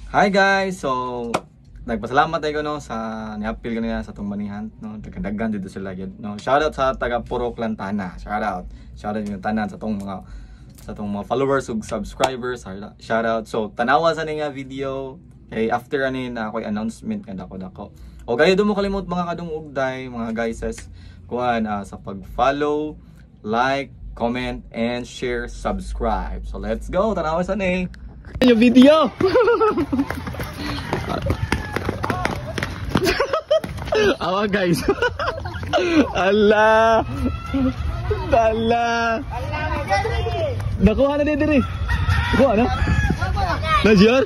Hi guys! So, nagpasalamat tayo no sa ni-appeal kanina sa itong manihan, no? Nagkadagan dito sila yun, no? Shoutout sa taga Purok Lantana. Shoutout yung tanan sa itong mga followers ug subscribers. Shoutout. So, tanawa sa nga video. Kay after ani na ako'y announcement nga dako. O kayo mo kalimot mga kadungugday, mga guyses, kuan sa pag-follow, like, comment, and share, subscribe. So, let's go! Tanawa sa ni yung video. Awa guys. Allah. Nakuha na diri. Nakuha na? Najor?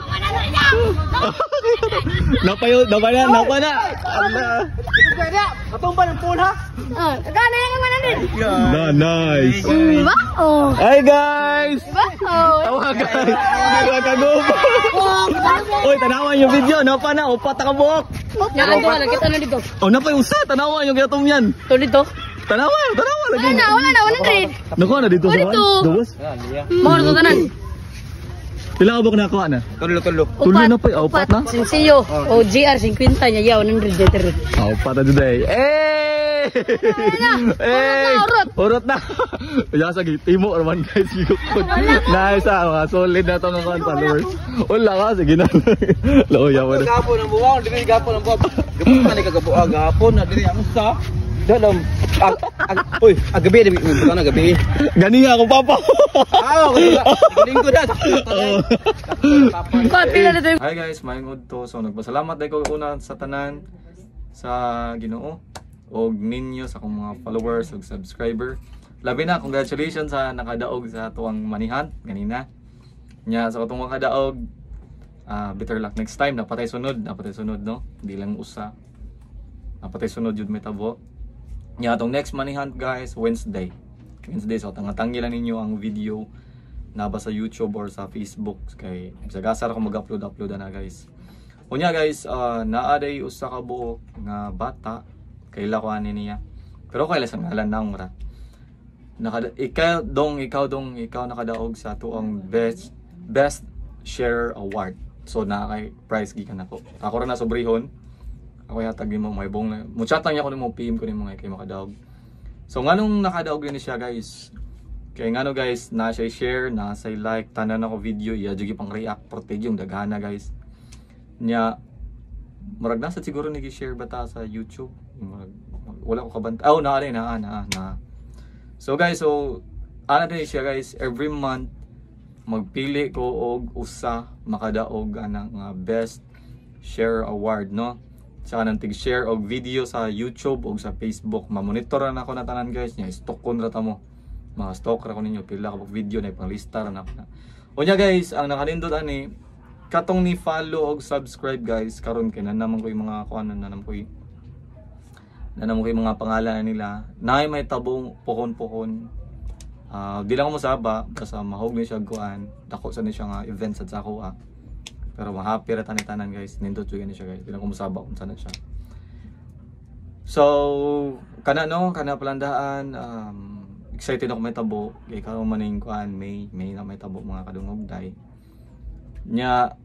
Napaya na. Allah. Atong pa ng pool ha? Gana yung mana din. Nice. Wow. Hi guys. Wow. Awa guys. Kagubo. Oy, tanawan yung video. Napa na, upat ka buhok. Yan to, kita na dito. Oh, napay usa, tanawan yung gatong yan. To dito. Tanawa lagi. Wala na, 100. Nakuha na dito sa Dito. Dubos? Mo na to tanan. Pila ka ba nakuha na? Tulo. Tulo na pa, upat na? Sinsiyo. O GR 50 niya yaw 100 jeter. Upat na today. Urot na. Kaya sa timo naman guys. Nice mga solid na itong mga followers. Wala ka, sige na. Lauya mo na. Gapon ang buwang, dili gapon ang buwang. Gapon ka ni kagabuang gapon na dili ang usa. Dalam uy, agabi bukan agabi. Gani nga ako papa. Linggo na. Hi guys, maingod to. So nagpasalamat ko una sa tanan sa Ginoo og ninyo sa akong mga followers ug subscriber. Labi na, congratulations sa nakadaog sa tuwang manihan ganina. Nya sa katong makadaog better luck next time. Napatay sunod no. Hindi lang usa. Napatay sunod jud may tabo. Nya atong next manihan guys, Wednesday. So tangi lang ninyo ang video na ba sa YouTube or sa Facebook kay sagasar ako mag-upload na guys. Unya guys, naaday usa ka buok nga bata kaila ko ani niya. Pero kaila sa ngalan na ra. Ikaw dong nakadaog sa tuang best share award. So na kay prize gikan ako. Ako ra na sobrehon. Ako yatag mo may bong mo chat lang niya ko nimo PM ko nimo kay makadaog. So nganong nakadaog din siya guys. Kay ngano guys, na siya share, na say like, tanan ako video, iya jud pang react ported yung daghana guys. Nya murag nasa siguro nigi-share bata sa YouTube. Wala ko kabanta. Oh, na. So guys, ana din siya guys, every month magpili ko og usa makadaog anang best share award no. Sa kanang tig-share og video sa YouTube og sa Facebook. Ma-monitor na ako na tanan guys, nya stock kon ra ta mo. Mga stock ra ko ninyo pila ka video na panglista ra na. Unya guys, ang nakanindot ani katong ni follow og subscribe guys karon kay nanamon ko yung mga kuan nanamon ko yung mga pangalan nila. Naay may tabong pohon-pohon. Di lang ko masaba basta mahog ni siya kuan. Dako sa ni siya nga event sa ako Pero ma-happy ra tanan guys. Nindot jud ni siya guys. Di lang ko masaba kung saan siya. So kana palandaan excited ako may tabo kay karon man ning kuan May na may tabo mga kadungogday. Nya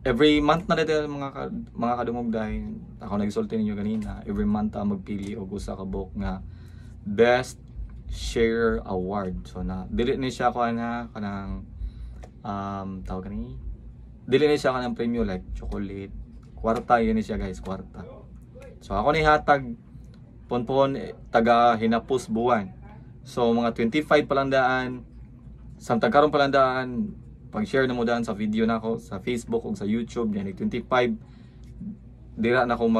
every month na dito mga kadungogday, ako nagsulti ninyo kanina, every month magpili og usa ka book nga best share award. So na dili ni siya kuan kanang tawag kani dili ni siya kanang premium like chocolate, kwarta yun ni siya guys, kwarta. So ako ni hatag ponpon taga hinapos buwan. So mga 25 palandaan, samtang karon palandaan, pag-share na mo daan sa video nako sa Facebook o sa YouTube, yan 25 dira na ako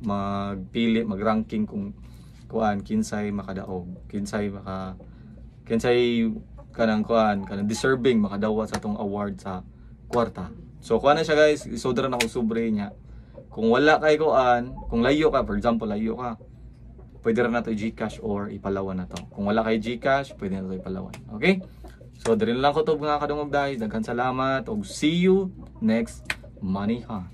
magpili, mag-ranking kung kuan kinsay makadaog, kinsay kanang deserving makadawa sa tong award sa kwarta. So kuan na siya guys, isodra na ako sobre niya. Kung wala kay kuan, kung layo ka, for example layo ka, pwede rin na ito i-Gcash or ipalawan na to. Kung wala kay Gcash, pwede na ito ipalawan. Okay? So, dito lang ko ito mga kadungog guys. Daghang salamat. Og see you next Manihan.